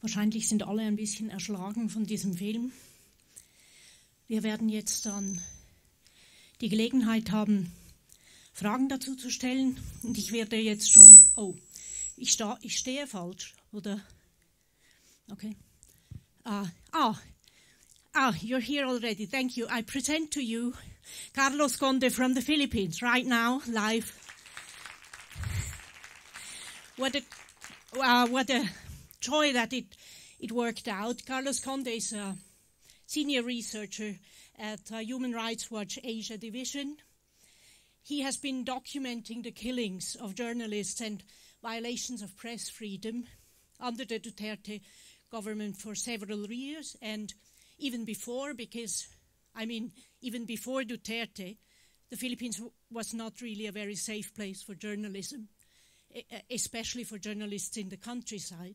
Wahrscheinlich sind alle ein bisschen erschlagen von diesem Film. Wir werden jetzt dann die Gelegenheit haben, Fragen dazu zu stellen. Und ich werde jetzt schon... Oh, ich stehe falsch, oder? Okay. You're here already. Thank you. I present to you Carlos Conde from the Philippines, right now, live. What a joy that it worked out. Carlos Conde is a senior researcher at Human Rights Watch Asia Division. He has been documenting the killings of journalists and violations of press freedom under the Duterte government for several years, and even before, because, even before Duterte, the Philippines was not really a very safe place for journalism, especially for journalists in the countryside.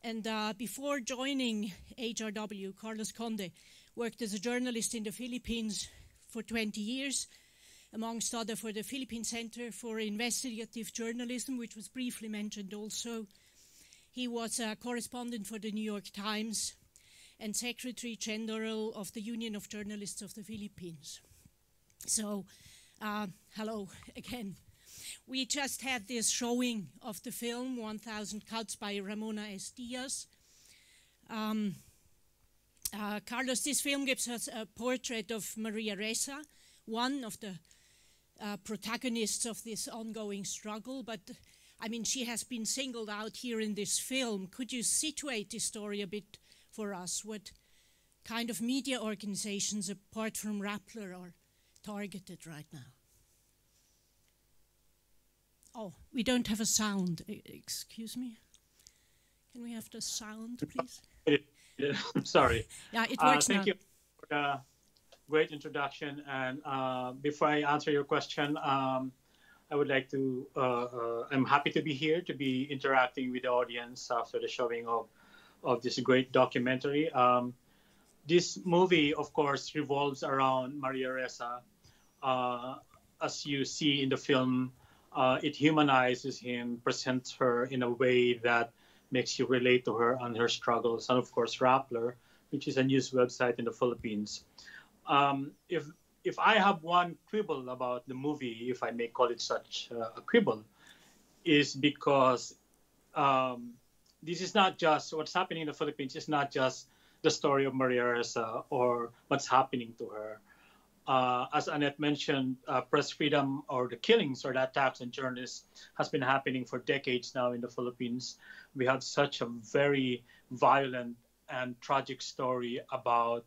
And before joining HRW, Carlos Conde worked as a journalist in the Philippines for 20 years, amongst other for the Philippine Center for Investigative Journalism, which was briefly mentioned also. He was a correspondent for the New York Times and Secretary General of the Union of Journalists of the Philippines. So, hello again. We just had this showing of the film, 1000 Cuts by Ramona S. Diaz. Carlos, this film gives us a portrait of Maria Ressa, one of the protagonists of this ongoing struggle, but she has been singled out here in this film. Could you situate this story a bit for us? What kind of media organizations, apart from Rappler, are targeted right now? Oh, we don't have a sound. Excuse me. Can we have the sound, please? Sorry. Yeah, it works now. Thank you for the great introduction. And before I answer your question, I would like to, I'm happy to be here, to be interacting with the audience after the showing of this great documentary. This movie, of course, revolves around Maria Ressa. As you see in the film, it humanizes him, presents her in a way that makes you relate to her and her struggles. And of course, Rappler, which is a news website in the Philippines. If I have one quibble about the movie, if I may call it such a quibble, is because this is not just what's happening in the Philippines. It's not just the story of Maria Ressa or what's happening to her. As Annette mentioned, press freedom or the killings or the attacks on journalists has been happening for decades now in the Philippines. We have such a very violent and tragic story about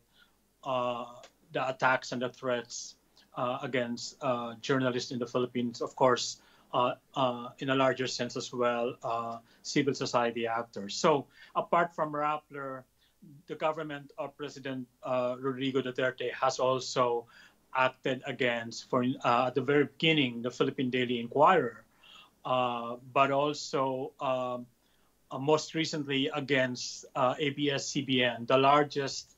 the attacks and the threats against journalists in the Philippines, of course, in a larger sense as well, civil society actors. So apart from Rappler, the government of President Rodrigo Duterte has also acted against, at the very beginning, the Philippine Daily Inquirer, but also most recently against ABS-CBN, the largest,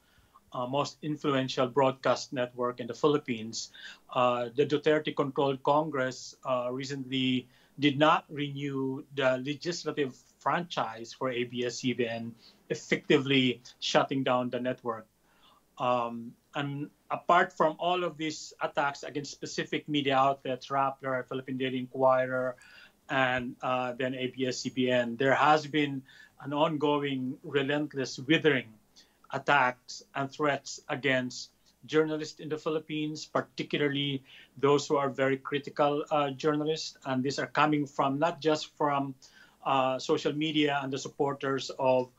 most influential broadcast network in the Philippines. The Duterte-controlled Congress recently did not renew the legislative franchise for ABS-CBN, effectively shutting down the network. And apart from all of these attacks against specific media outlets, Rappler, Philippine Daily Inquirer, and then ABS-CBN, there has been an ongoing, relentless, withering attacks and threats against journalists in the Philippines, particularly those who are very critical journalists. And these are coming from not just from social media and the supporters of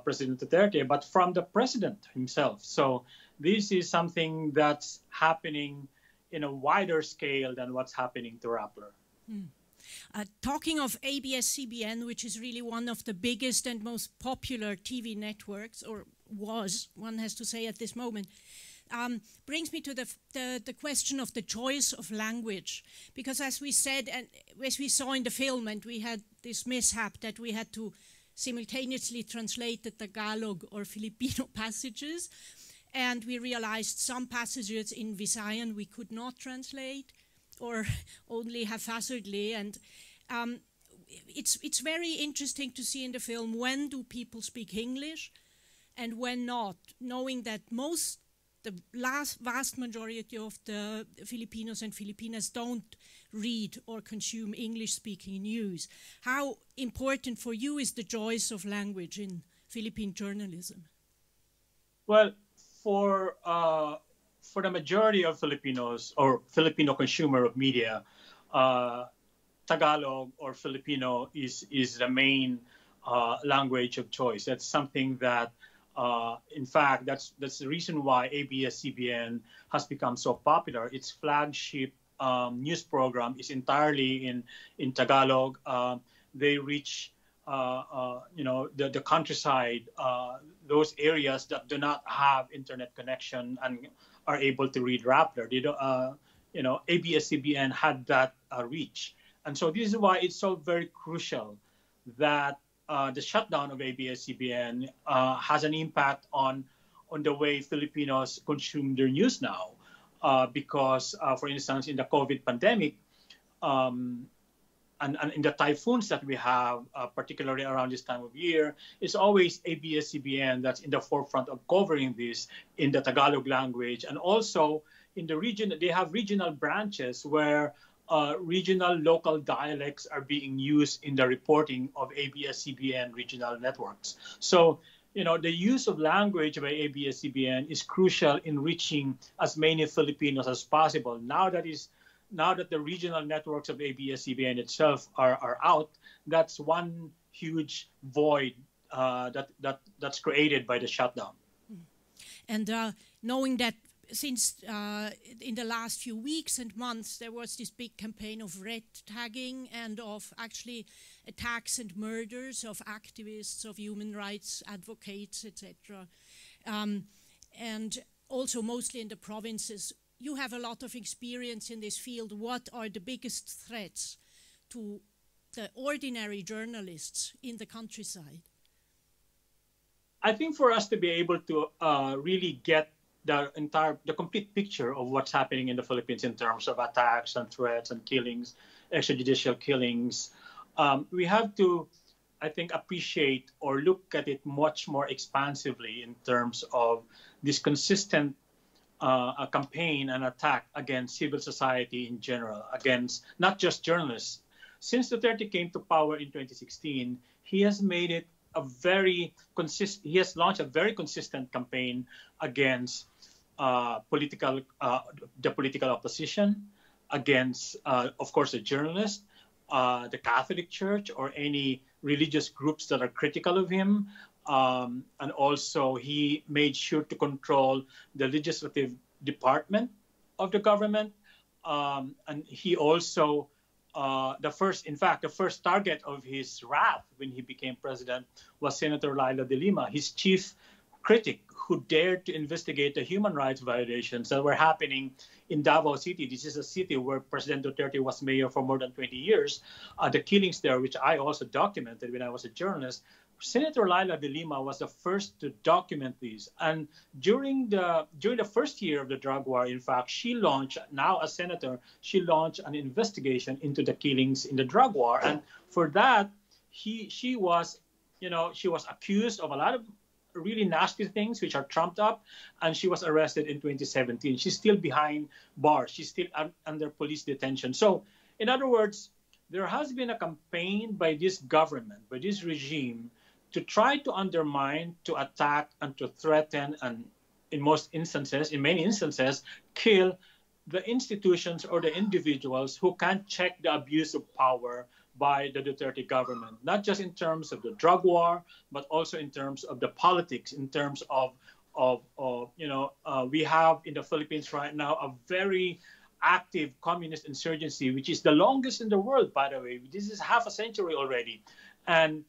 President Duterte, but from the president himself. So this is something that's happening in a wider scale than what's happening to Rappler. Talking of ABS-CBN, which is really one of the biggest and most popular TV networks, or was, one has to say at this moment, brings me to the question of the choice of language. Because as we said, and as we saw in the film, and we had this mishap that we had to simultaneously translate the Tagalog or Filipino passages, and we realized some passages in Visayan we could not translate, or only haphazardly, and it's very interesting to see in the film when do people speak English and when not, knowing that the vast majority of the Filipinos and Filipinas don't read or consume English-speaking news. How important for you is the choice of language in Philippine journalism? Well, for the majority of Filipinos or Filipino consumer of media, Tagalog or Filipino is the main language of choice. That's something that, in fact, that's the reason why ABS-CBN has become so popular. Its flagship news program is entirely in Tagalog. They reach the countryside, those areas that do not have internet connection and are able to read Rappler. They don't, ABS-CBN had that reach. And so this is why it's so very crucial that the shutdown of ABS-CBN has an impact on the way Filipinos consume their news now. Because, for instance, in the COVID pandemic, and in the typhoons that we have, particularly around this time of year, it's always ABS-CBN that's in the forefront of covering this in the Tagalog language. And also in the region, they have regional branches where regional local dialects are being used in the reporting of ABS-CBN regional networks. So, the use of language by ABS-CBN is crucial in reaching as many Filipinos as possible. Now that the regional networks of ABS-CBN itself are out, that's one huge void that's created by the shutdown. And knowing that since in the last few weeks and months there was this big campaign of red tagging and of actually attacks and murders of activists, of human rights advocates, etc. And also mostly in the provinces. You have a lot of experience in this field. What are the biggest threats to the ordinary journalists in the countryside? I think for us to be able to really get the complete picture of what's happening in the Philippines in terms of attacks and threats and killings, extrajudicial killings, we have to, I think, appreciate or look at it much more expansively in terms of this consistent a campaign and attack against civil society in general, against not just journalists. Since Duterte came to power in 2016, he has made it he has launched a very consistent campaign against the political opposition, against, of course, the journalists, the Catholic Church, or any religious groups that are critical of him. And also he made sure to control the legislative department of the government. And he also, the first target of his wrath when he became president was Senator Laila de Lima, his chief critic, who dared to investigate the human rights violations that were happening in Davao City. This is a city where President Duterte was mayor for more than 20 years. The killings there, which I also documented when I was a journalist, Senator Laila de Lima was the first to document these. And during the first year of the drug war, in fact, she launched, now as senator, she launched an investigation into the killings in the drug war. And for that, she was accused of a lot of really nasty things which are trumped up, and she was arrested in 2017. She's still behind bars. She's still under police detention. So, in other words, there has been a campaign by this government, by this regime, to try to undermine, to attack, and to threaten, and in many instances, kill the institutions or the individuals who can't check the abuse of power by the Duterte government, not just in terms of the drug war, but also in terms of the politics, in terms of we have in the Philippines right now a very active communist insurgency, which is the longest in the world, by the way. This is half a century already. And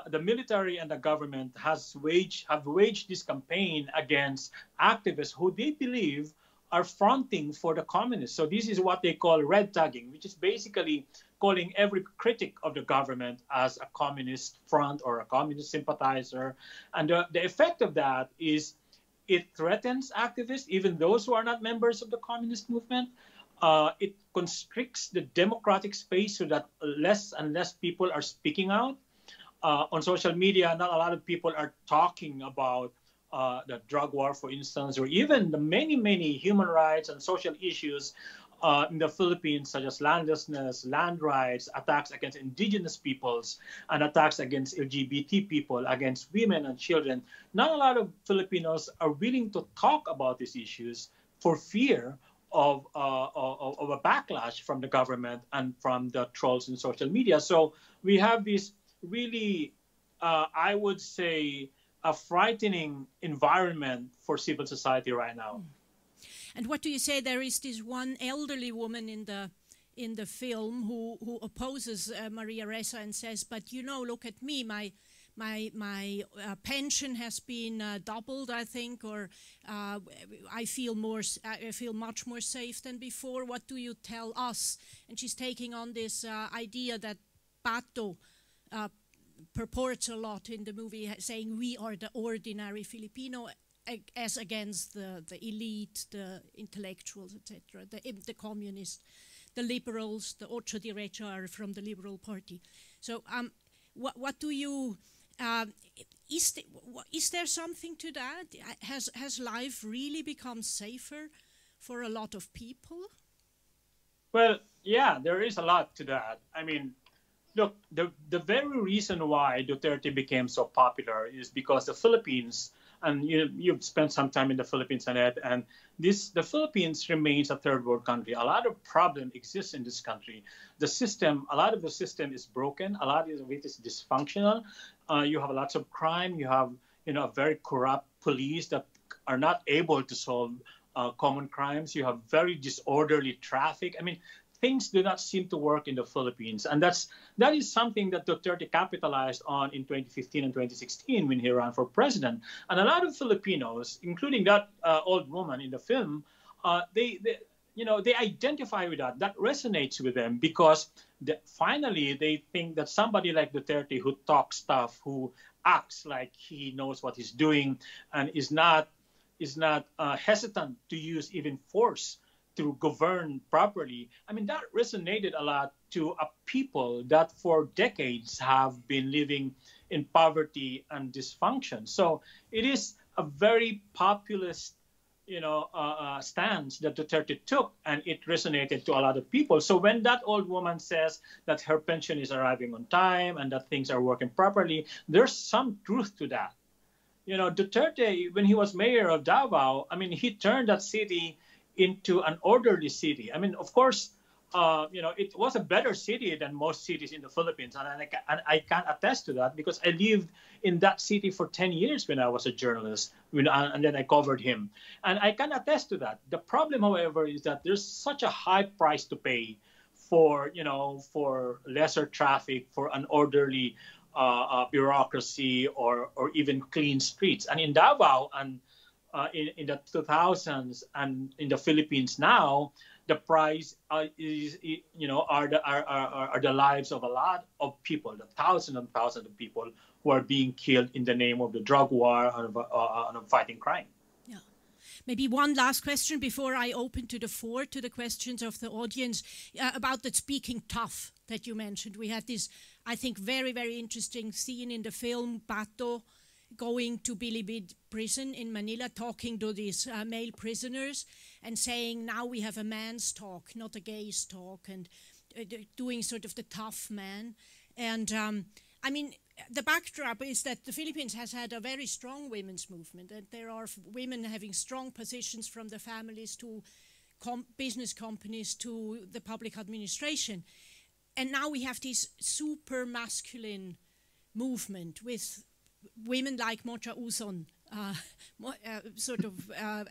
the military and the government have waged this campaign against activists who they believe are fronting for the communists. So this is what they call red tagging, which is basically calling every critic of the government as a communist front or a communist sympathizer. And the effect of that is it threatens activists, even those who are not members of the communist movement. it constricts the democratic space so that less and less people are speaking out. On social media, not a lot of people are talking about the drug war, for instance, or even the many, many human rights and social issues in the Philippines, such as landlessness, land rights, attacks against indigenous peoples, and attacks against LGBT people, against women and children. Not a lot of Filipinos are willing to talk about these issues for fear of a backlash from the government and from the trolls in social media. So we have this really, I would say, a frightening environment for civil society right now. And what do you say? There is this one elderly woman in the film who opposes Maria Ressa and says, "But you know, look at me, my pension has been doubled, I think, or I feel much more safe than before. What do you tell us?" And she's taking on this idea that Pato purports a lot in the movie, saying we are the ordinary Filipino as against the elite, the intellectuals, etc., the communists, the liberals, the ocho derecha are from the Liberal Party. So what do you, is there something to that? Has life really become safer for a lot of people? Well, yeah, there is a lot to that. I mean, look, the very reason why Duterte became so popular is because the Philippines, and you've spent some time in the Philippines, Annette, and the Philippines remains a third world country. A lot of problem exists in this country. The system, a lot of the system is broken. A lot of it is dysfunctional. You have lots of crime. You have, a very corrupt police that are not able to solve common crimes. You have very disorderly traffic. I mean, things do not seem to work in the Philippines. And that is something that Duterte capitalized on in 2015 and 2016 when he ran for president. And a lot of Filipinos, including that old woman in the film, they identify with that. That resonates with them because finally they think that somebody like Duterte who talks tough, who acts like he knows what he's doing, and is not hesitant to use even force to govern properly. I mean, that resonated a lot to a people that for decades have been living in poverty and dysfunction. So it is a very populist, stance that Duterte took, and it resonated to a lot of people. So when that old woman says that her pension is arriving on time and that things are working properly, there's some truth to that. Duterte, when he was mayor of Davao, I mean, he turned that city into an orderly city. I mean, of course, it was a better city than most cities in the Philippines. And I can attest to that because I lived in that city for 10 years when I was a journalist, and then I covered him. And I can attest to that. The problem, however, is that there's such a high price to pay for lesser traffic, for an orderly bureaucracy, or even clean streets. And in Davao and in the 2000s and in the Philippines now, the price are the lives of a lot of people, the thousands and thousands of people who are being killed in the name of the drug war and of fighting crime. Yeah. Maybe one last question before I open to the questions of the audience about that speaking tough that you mentioned. We had this, I think, very, very interesting scene in the film, Pato going to Bilibid prison in Manila, talking to these male prisoners and saying, now we have a man's talk, not a gay's talk, and doing sort of the tough man. And I mean, the backdrop is that the Philippines has had a very strong women's movement, and there are women having strong positions from the families to business companies to the public administration. And now we have this super masculine movement with women like Mocha Uzon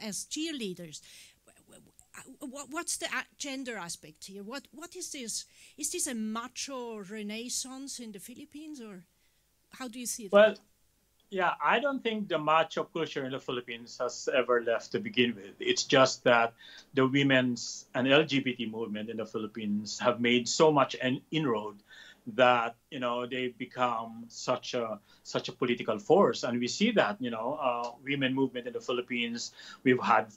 as cheerleaders. What's the gender aspect here? What is this? Is this a macho renaissance in the Philippines, or how do you see that? Well, yeah, I don't think the macho culture in the Philippines has ever left to begin with. It's just that the women's and LGBT movement in the Philippines have made so much an inroad that they've become such a political force, and we see that women movement in the Philippines. We've had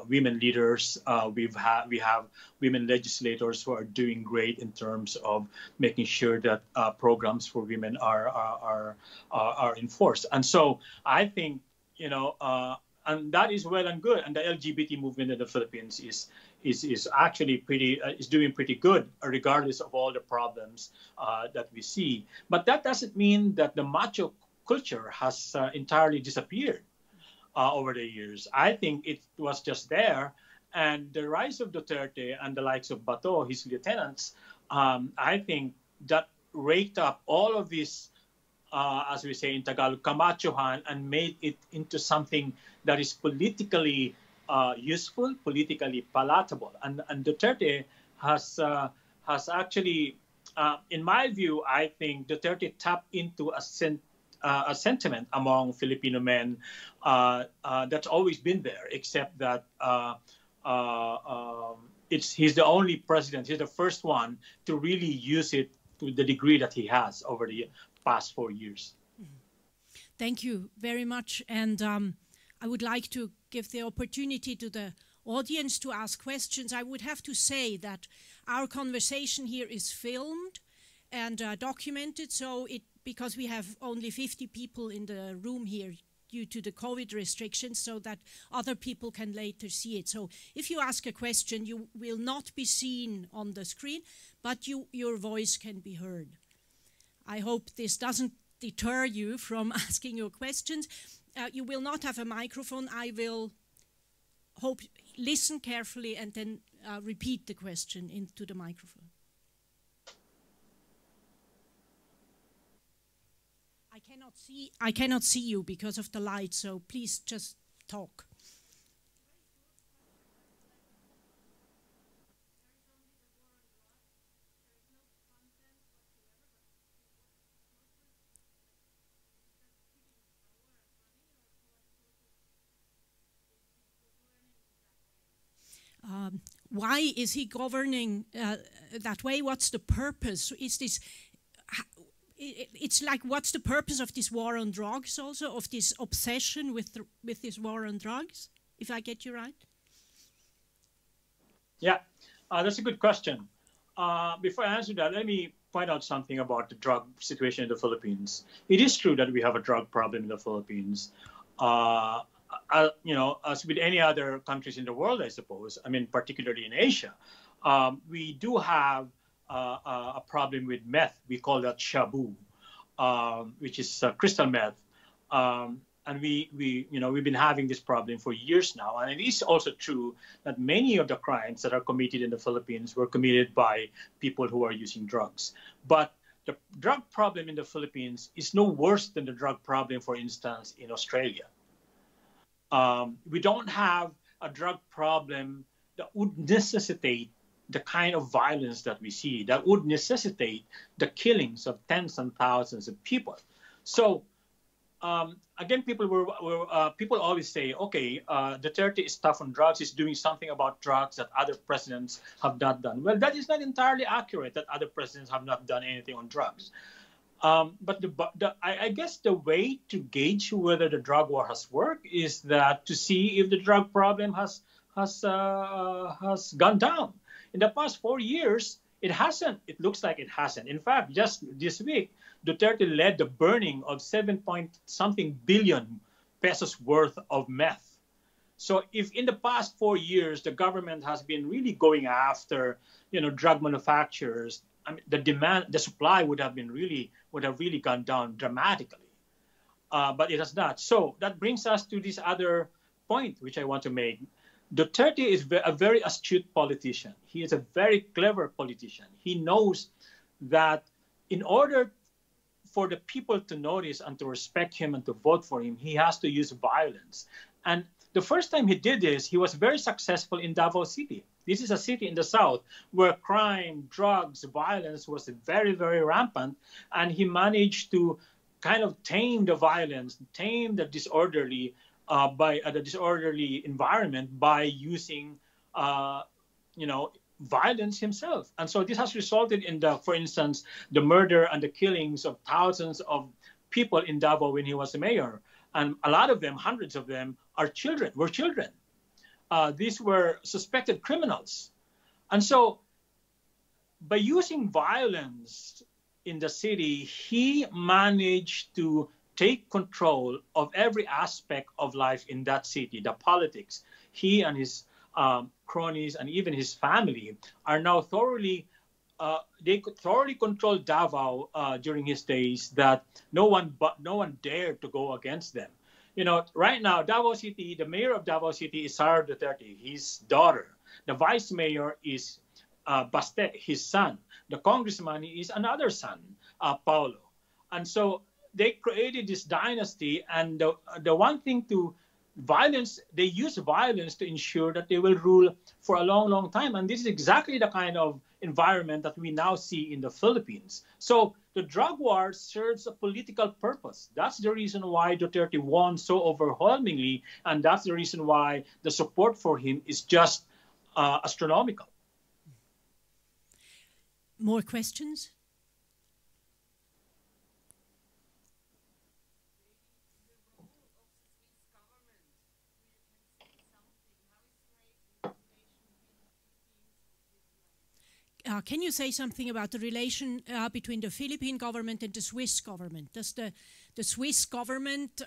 women leaders. We have women legislators who are doing great in terms of making sure that programs for women are enforced. And so I think, and that is well and good. And the LGBT movement in the Philippines is actually is doing pretty good, regardless of all the problems that we see. But that doesn't mean that the macho culture has entirely disappeared over the years. I think it was just there, and the rise of Duterte and the likes of Bato, his lieutenants, I think that raked up all of this, as we say in Tagalog, kamachohan, and made it into something that is politically useful, politically palatable. And Duterte has actually, in my view, I think Duterte tapped into a sentiment among Filipino men that's always been there, except that he's the only president, he's the first one to really use it to the degree that he has over the past 4 years. Thank you very much. And I would like to give the opportunity to the audience to ask questions. I would have to say that our conversation here is filmed and documented, so because we have only 50 people in the room here due to the COVID restrictions, so that other people can later see it. So if you ask a question, you will not be seen on the screen, but your voice can be heard. I hope this doesn't deter you from asking your questions. You will not have a microphone. I will listen carefully and then repeat the question into the microphone. I cannot see you because of the light, so please just talk. Why is he governing that way? What's the purpose? Is this? It's like, what's the purpose of this war on drugs? Also, of this obsession with this war on drugs? If I get you right. Yeah, that's a good question. Before I answer that, let me point out something about the drug situation in the Philippines. It is true that we have a drug problem in the Philippines. As with any other countries in the world, I suppose, I mean, particularly in Asia, we do have a problem with meth. We call that shabu, which is crystal meth. And we've been having this problem for years now. And it is also true that many of the crimes that are committed in the Philippines were committed by people who are using drugs. But the drug problem in the Philippines is no worse than the drug problem, for instance, in Australia. We don't have a drug problem that would necessitate the kind of violence that we see, that would necessitate the killings of tens and thousands of people. So, again, people always say, okay, Duterte is tough on drugs, he's doing something about drugs that other presidents have not done. Well, that is not entirely accurate, that other presidents have not done anything on drugs. But I guess the way to gauge whether the drug war has worked is that to see if the drug problem has gone down. In the past 4 years, it hasn't. It looks like it hasn't. In fact, just this week, Duterte led the burning of 7-point-something billion pesos worth of meth. So if in the past 4 years the government has been really going after, drug manufacturers, I mean, the supply would have really gone down dramatically, but it has not. So that brings us to this other point, which I want to make. Duterte is a very astute politician. He is a very clever politician. He knows that in order for the people to notice and to respect him and to vote for him, he has to use violence. And the first time he did this, he was very successful in Davao City. This is a city in the south where crime, drugs, violence was very, very rampant. And he managed to kind of tame the violence, tame the disorderly disorderly environment by using, violence himself. And so this has resulted in for instance, the murder and the killings of thousands of people in Davao when he was the mayor. and a lot of them, hundreds of them, were children. These were suspected criminals. And so by using violence in the city, he managed to take control of every aspect of life in that city, the politics. He and his cronies and even his family are now thoroughly, they could thoroughly control Davao during his days, that no one dared to go against them. You know, right now, Davao City, the mayor of Davao City is Sara Duterte, his daughter. The vice mayor is Baste, his son. The congressman is another son, Paulo. And so they created this dynasty, and the one thing to violence, they use violence to ensure that they will rule for a long, long time. And this is exactly the kind of environment that we now see in the Philippines. So the drug war serves a political purpose. That's the reason why Duterte won so overwhelmingly, and that's the reason why the support for him is just astronomical. More questions? Can you say something about the relation between the Philippine government and the Swiss government? Does the Swiss government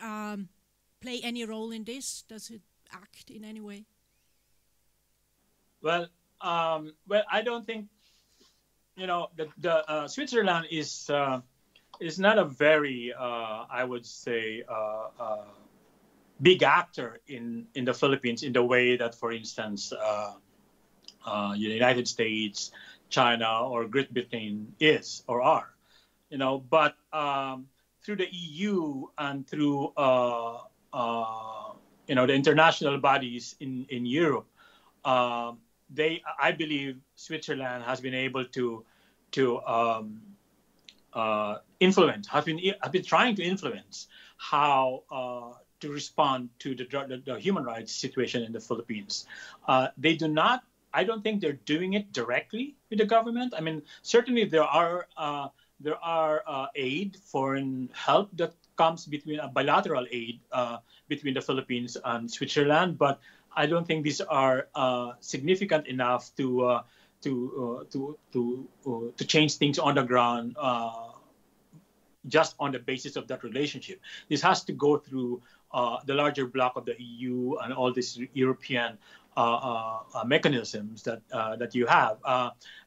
play any role in this? Does it act in any way? Well, I don't think, you know, the Switzerland is not a very, I would say, big actor in the Philippines in the way that, for instance, the United States, China, or Great Britain is or are, you know. But through the EU and through you know, the international bodies in Europe, I believe Switzerland has been able to influence, has been trying to influence how to respond to the human rights situation in the Philippines. They do not. I don't think they're doing it directly with the government. I mean, certainly there are aid, foreign help that comes between a bilateral aid between the Philippines and Switzerland, but I don't think these are significant enough to change things on the ground just on the basis of that relationship. This has to go through the larger bloc of the EU and all these European mechanisms that you have,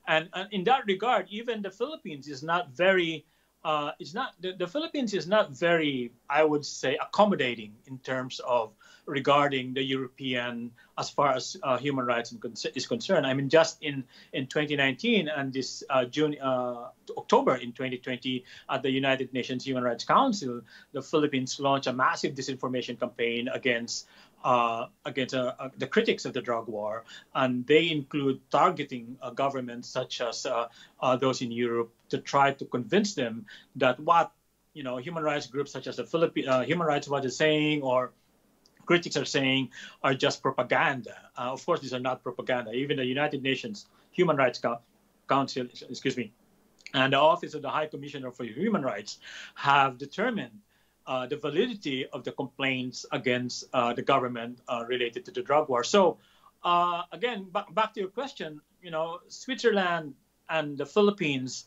and in that regard, even the Philippines is not very. The Philippines is not very, I would say, accommodating in terms of regarding the European as far as human rights is concerned. I mean, just in 2019 and this October in 2020 at the United Nations Human Rights Council, the Philippines launched a massive disinformation campaign against the critics of the drug war, and they include targeting governments such as those in Europe to try to convince them that what, you know, human rights groups such as the Human Rights Watch is saying or critics are saying are just propaganda. Of course, these are not propaganda. Even the United Nations Human Rights Council, and the Office of the High Commissioner for Human Rights have determined the validity of the complaints against the government related to the drug war. So again, back to your question, you know, Switzerland and the Philippines,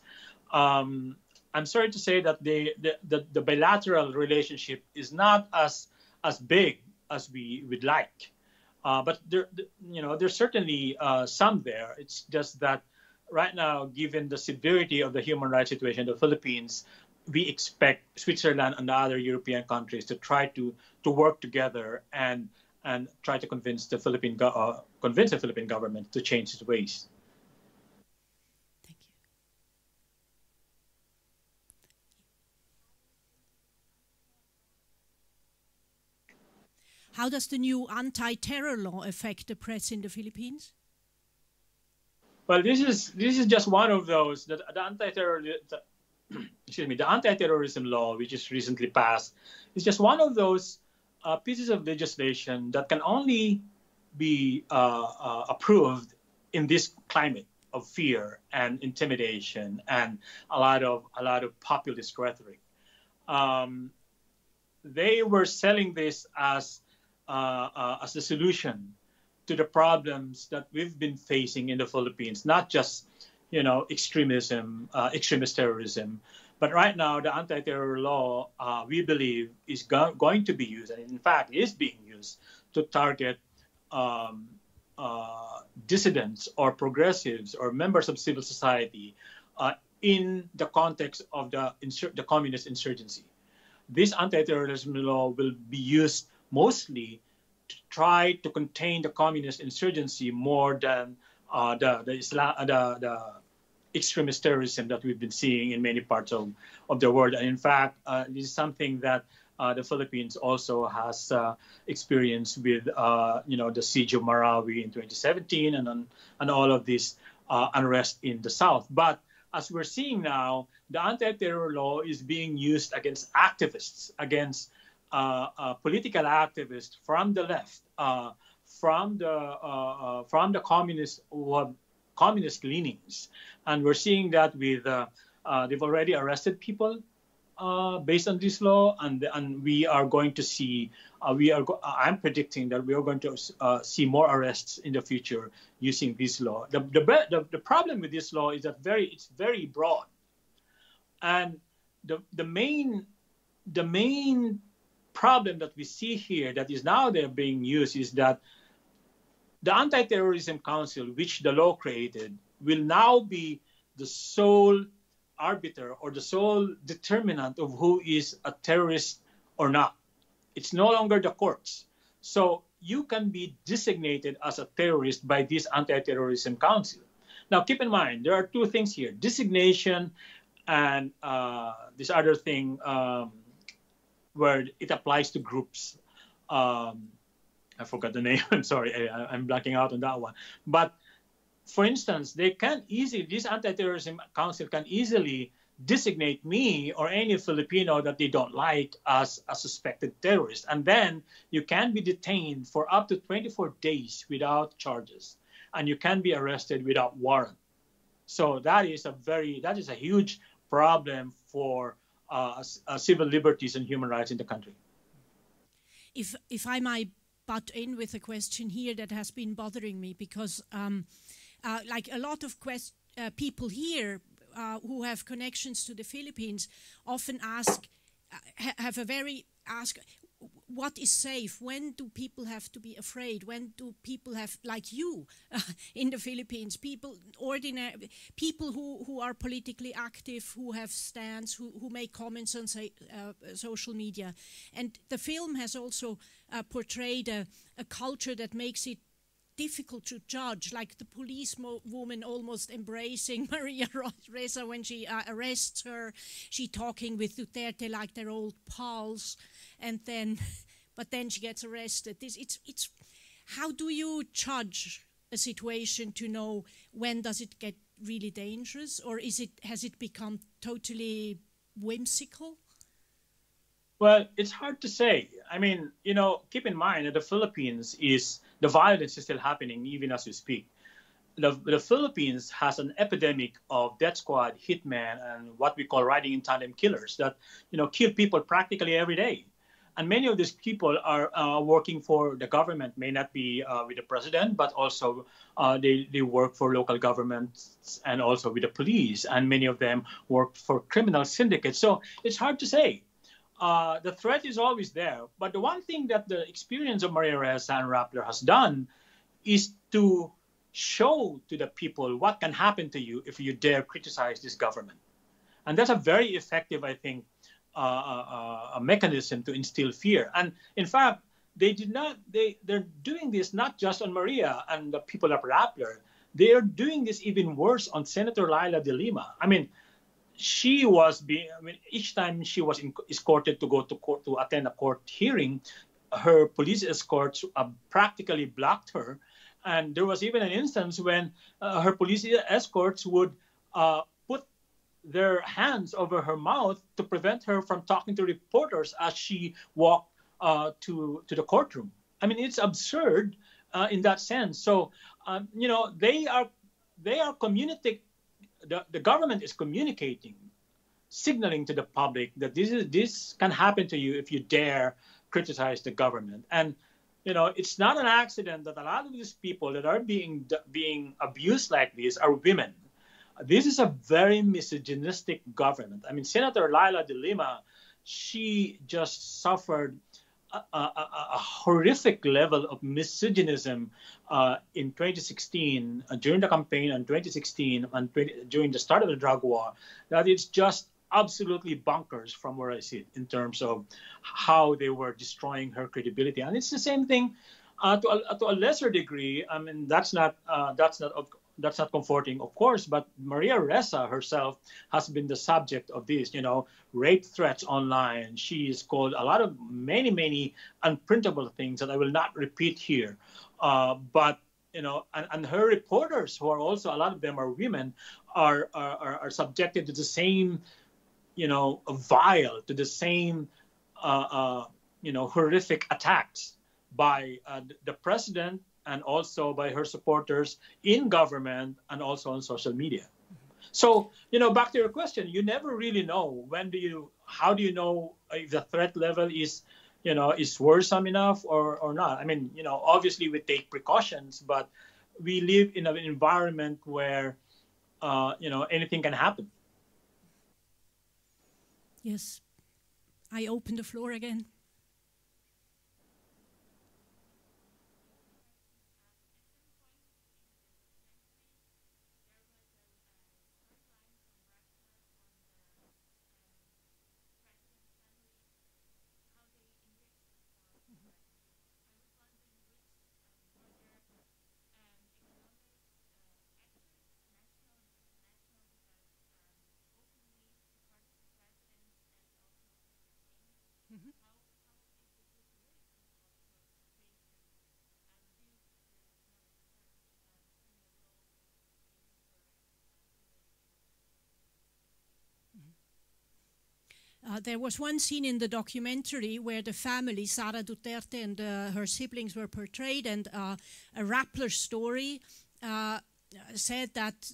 I'm sorry to say that the bilateral relationship is not as big as we would like. But there's certainly some there. It's just that right now, given the severity of the human rights situation in the Philippines, we expect Switzerland and other European countries to try to work together and try to convince the Philippine government to change its ways. Thank you. How does the new anti-terror law affect the press in the Philippines? Well, this is just one of those that the anti-terrorism law, which is recently passed, is just one of those pieces of legislation that can only be approved in this climate of fear and intimidation and a lot of populist rhetoric. they were selling this as the solution to the problems that we've been facing in the Philippines, not just, extremism, extremist terrorism, but right now the anti-terror law, we believe, is going to be used, and in fact is being used, to target dissidents or progressives or members of civil society in the context of the communist insurgency. This anti-terrorism law will be used mostly to try to contain the communist insurgency more than the extremist terrorism that we've been seeing in many parts of the world. And in fact, this is something that the Philippines also has experienced with, the siege of Marawi in 2017 and all of this unrest in the South. But as we're seeing now, the anti-terror law is being used against activists, against political activists from the left, from the communists who have communist leanings, and we're seeing that with they've already arrested people based on this law, and we are going to see. I'm predicting that we are going to see more arrests in the future using this law. The problem with this law is that it's very broad, and the main problem that we see here that is now they're being used is that the Anti-Terrorism Council, which the law created, will now be the sole arbiter or the sole determinant of who is a terrorist or not. It's no longer the courts. So you can be designated as a terrorist by this Anti-Terrorism Council. Now, keep in mind, there are two things here, designation and this other thing where it applies to groups. I forgot the name. I'm sorry, I'm blanking out on that one. But for instance, this Anti-Terrorism Council can easily designate me or any Filipino that they don't like as a suspected terrorist. And then you can be detained for up to 24 days without charges. And you can be arrested without warrant. So that is a huge problem for civil liberties and human rights in the country. If I might butt in with a question here that has been bothering me, because like a lot of people here who have connections to the Philippines often ask what is safe? When do people have to be afraid? When do people have, like you in the Philippines, ordinary people who are politically active, who have stands, who make comments on social media? And the film has also portrayed a culture that makes it difficult to judge, like the policewoman almost embracing Maria Ressa when she arrests her. She talking with Duterte like they're old pals, but then she gets arrested. It's how do you judge a situation to know when does it get really dangerous, or has it become totally whimsical? Well, it's hard to say. I mean, keep in mind that the Philippines the violence is still happening even as we speak. The Philippines has an epidemic of death squad, hitmen, and what we call riding in tandem killers that, kill people practically every day. And many of these people are working for the government, may not be with the president, but also they work for local governments and also with the police. And many of them work for criminal syndicates. So it's hard to say. The threat is always there. But the one thing that the experience of Maria Ressa and Rappler has done is to show to the people what can happen to you if you dare criticize this government. And that's a very effective, I think, a mechanism to instill fear. And in fact, they're doing this not just on Maria and the people of Rappler. They are doing this even worse on Senator Laila de Lima. I mean, each time she was escorted to go to court to attend a court hearing, her police escorts practically blocked her. And there was even an instance when her police escorts would put their hands over her mouth to prevent her from talking to reporters as she walked to the courtroom. I mean, it's absurd in that sense. So, they are communicating. The government is communicating signaling to the public that this can happen to you if you dare criticize the government. And it's not an accident that a lot of these people that are being abused like this are women. This is a very misogynistic government. I mean, Senator Laila de Lima, she just suffered a horrific level of misogynism in 2016, during the campaign in 2016, and during the start of the drug war, that it's just absolutely bonkers from where I sit in terms of how they were destroying her credibility. And it's the same thing to a lesser degree. I mean, that's not comforting, of course, but Maria Ressa herself has been the subject of this, rape threats online. She is called many unprintable things that I will not repeat here. But and her reporters, who are also, a lot of them are women, are subjected to the same, vile, to the same, horrific attacks by the president, and also by her supporters in government and also on social media. So, back to your question, you never really know how do you know if the threat level is worrisome enough or not. I mean, obviously we take precautions, but we live in an environment where, anything can happen. Yes. I open the floor again. There was one scene in the documentary where the family, Sara Duterte and her siblings, were portrayed, and a Rappler story said that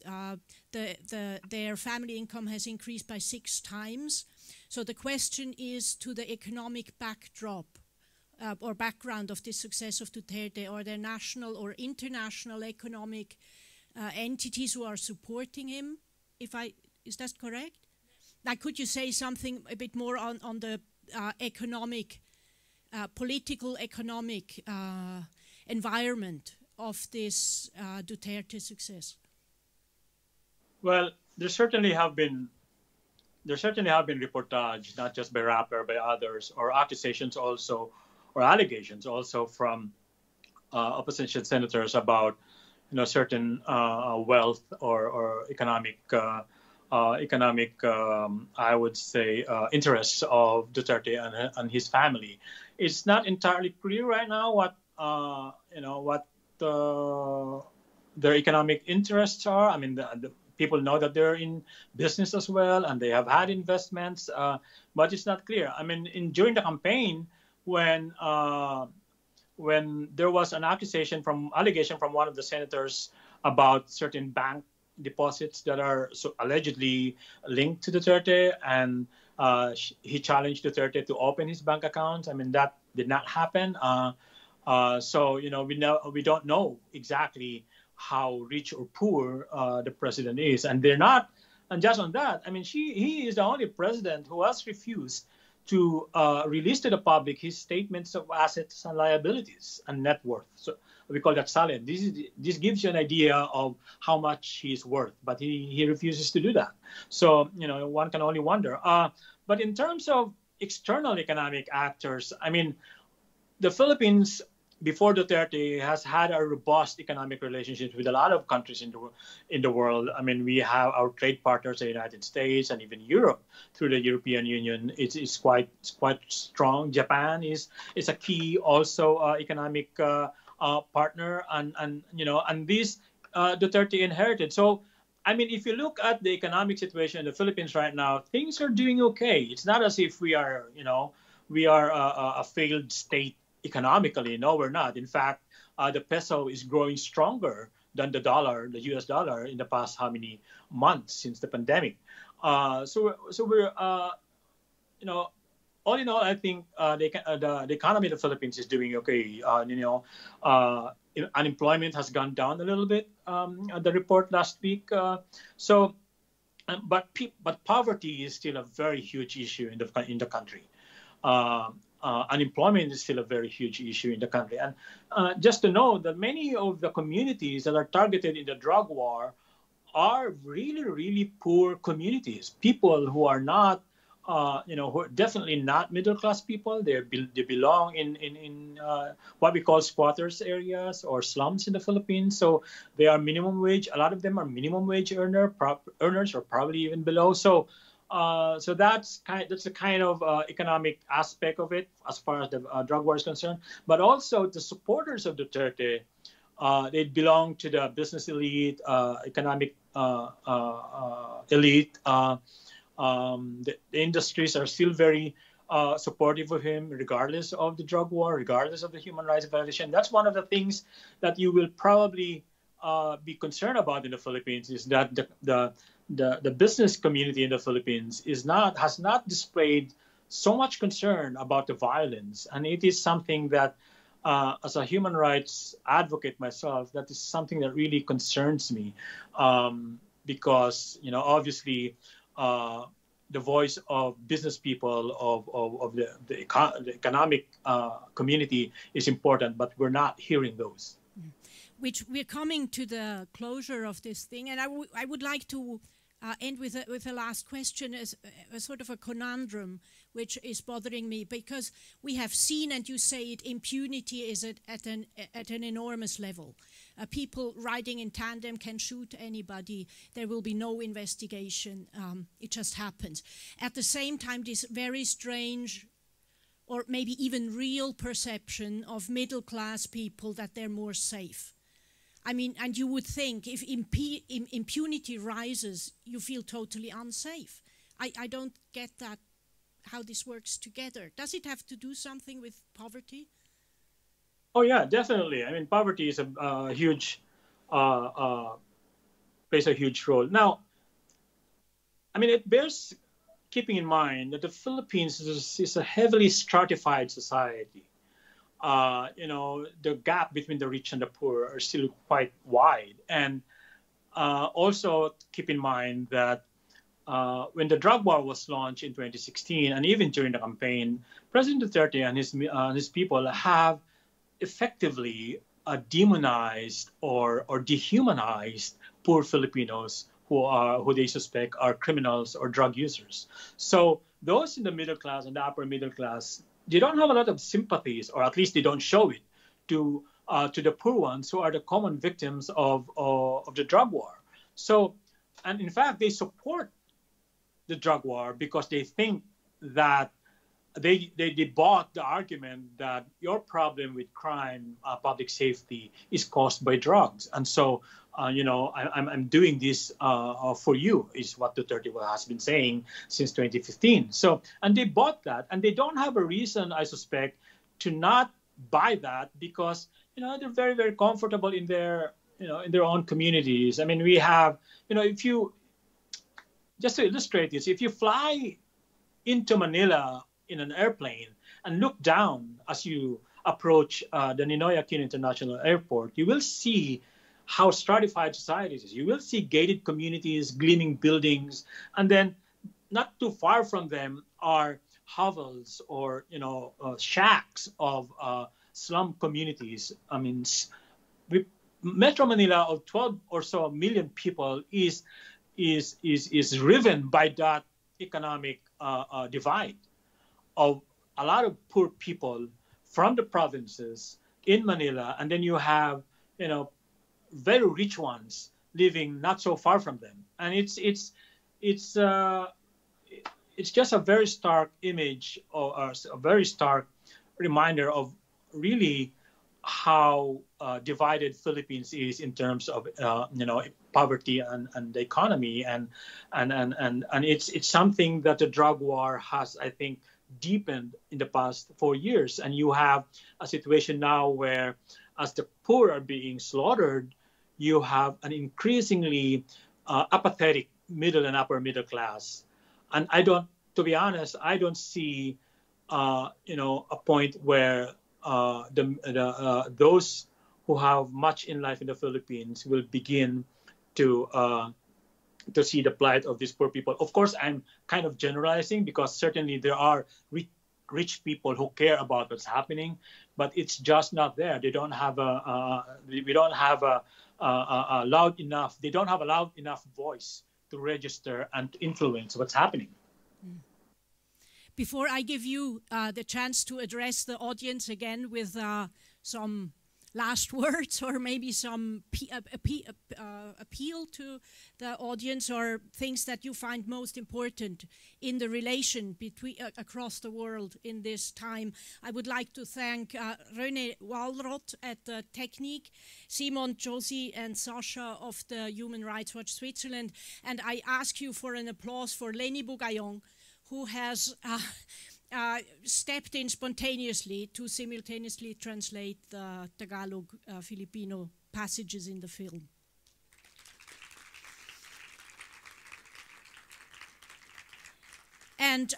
their family income has increased by 6 times. So the question is to the economic backdrop or background of the success of Duterte. Are there national or international economic entities who are supporting him? Is that correct? Now, could you say something a bit more on the political economic environment of this Duterte success? Well, there certainly have been reportage, not just by Rappler, by others, or accusations also, or allegations also from opposition senators about certain wealth or economic I would say interests of Duterte and his family. It's not entirely clear right now what their economic interests are. I mean, the people know that they're in business as well, and they have had investments, but it's not clear. I mean, during the campaign, when there was an allegation from one of the senators about certain bank deposits that are allegedly linked to Duterte, and he challenged Duterte to open his bank accounts. I mean, that did not happen. So we don't know exactly how rich or poor the president is, and they're not. And just on that, I mean, he is the only president who has refused to release to the public his statements of assets and liabilities and net worth. So we call that salad. This gives you an idea of how much he's worth, but he refuses to do that. So, one can only wonder. But in terms of external economic actors, I mean, the Philippines, before Duterte, has had a robust economic relationship with a lot of countries in the world. I mean, we have our trade partners, the United States and even Europe through the European Union. It's quite strong. Japan is a key also economic partner, and this Duterte inherited. So, I mean, if you look at the economic situation in the Philippines right now, things are doing okay. It's not as if we are a failed state economically. No, we're not. In fact, the peso is growing stronger than the US dollar, in the past how many months since the pandemic. So we're you know, all in all, I think the economy of the Philippines is doing okay. Unemployment has gone down a little bit. The report last week. But poverty is still a very huge issue in the country. Unemployment is still a very huge issue in the country. And just to know that many of the communities that are targeted in the drug war are really, really poor communities. People who are not, who are definitely not middle-class people. They belong in what we call squatters areas or slums in the Philippines. So they are minimum wage. A lot of them are minimum wage earners or probably even below. So that's the kind of economic aspect of it as far as the drug war is concerned. But also the supporters of Duterte, they belong to the business elite, economic elite. The industries are still very supportive of him, regardless of the drug war, regardless of the human rights violation. That's one of the things that you will probably be concerned about in the Philippines, is that the business community in the Philippines has not displayed so much concern about the violence. And it is something that, as a human rights advocate myself, that is something that really concerns me, because obviously the voice of business people of the economic community is important, but we're not hearing those. Which we're coming to the closure of this thing, and I would like to end with a last question as a sort of a conundrum which is bothering me, because we have seen, and you say it, impunity is at an enormous level. People riding in tandem can shoot anybody. There will be no investigation. It just happens. At the same time, this very strange, or maybe even real perception of middle-class people that they're more safe. I mean, and you would think if impunity rises, you feel totally unsafe. I don't get that, how this works together. Does it have to do something with poverty? Oh yeah, definitely. I mean, poverty is a huge, plays a huge role. Now, I mean, it bears keeping in mind that the Philippines is a heavily stratified society. The gap between the rich and the poor are still quite wide. And also keep in mind that when the drug war was launched in 2016, and even during the campaign, President Duterte and his people have effectively demonized or dehumanized poor Filipinos who they suspect are criminals or drug users. So those in the middle class and the upper middle class, they don't have a lot of sympathies, or at least they don't show it, to the poor ones who are the common victims of the drug war. So, and in fact, they support the drug war because they think that they bought the argument that your problem with crime, public safety, is caused by drugs, and so I'm doing this for you, is what Duterte has been saying since 2015. So, and they bought that, and they don't have a reason, I suspect, to not buy that, because they're very, very comfortable in their own communities. I mean, we have, if you just to illustrate this, if you fly into Manila in an airplane and look down as you approach the Ninoy Aquino International Airport, you will see how stratified society is. You will see gated communities, gleaming buildings, and then not too far from them are hovels or shacks of slum communities. I mean, Metro Manila of 12 or so million people is riven by that economic divide of a lot of poor people from the provinces in Manila, and then you have very rich ones living not so far from them, and it's just a very stark image, or a very stark reminder of really how divided Philippines is in terms of poverty and the economy, and it's something that the drug war has, I think, deepened in the past 4 years. And you have a situation now where, as the poor are being slaughtered, you have an increasingly apathetic middle and upper middle class. And to be honest, I don't see, a point where those who have much in life in the Philippines will begin to see the plight of these poor people. Of course, I'm kind of generalizing because certainly there are rich people who care about what's happening, but it's just not there. They don't have we don't have a loud enough. They don't have a loud enough voice to register and to influence what's happening. Before I give you the chance to address the audience again with some last words or maybe some appeal to the audience or things that you find most important in the relation between across the world in this time, I would like to thank René Walroth at the Technique, Simon, Josie and Sasha of the Human Rights Watch Switzerland, and I ask you for an applause for Leni Bugayon, who has stepped in spontaneously to simultaneously translate the Tagalog Filipino passages in the film. And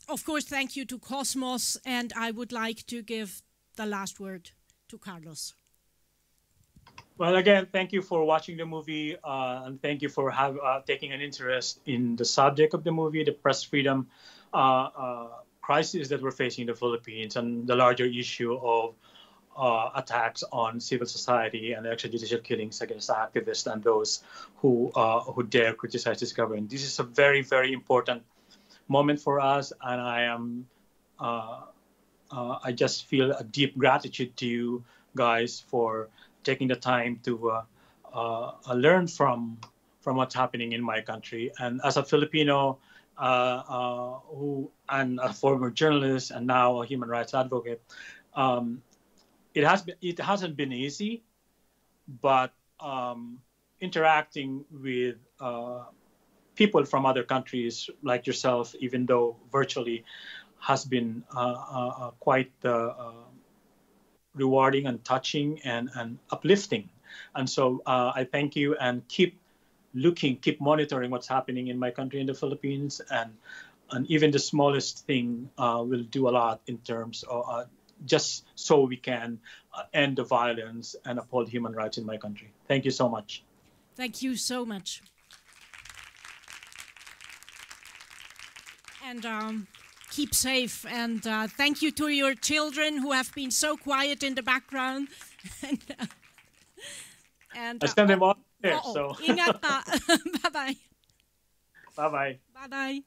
of course, thank you to KOSMOS, and I would like to give the last word to Carlos. Well, again, thank you for watching the movie, and thank you for taking an interest in the subject of the movie, the press freedom crisis that we're facing in the Philippines, and the larger issue of attacks on civil society and extrajudicial killings against activists and those who dare criticize this government. This is a very, very important moment for us, and I just feel a deep gratitude to you guys for taking the time to learn from what's happening in my country. And as a Filipino and a former journalist and now a human rights advocate, it hasn't been easy, but interacting with people from other countries like yourself, even though virtually, has been quite rewarding and touching and uplifting. And so I thank you, and keep monitoring what's happening in my country, in the Philippines, and even the smallest thing will do a lot in terms of just so we can end the violence and uphold human rights in my country. Thank you so much. Thank you so much. And keep safe, and thank you to your children who have been so quiet in the background. And I send them all there, so. Ingat pa. Bye-bye. Bye-bye. Bye-bye.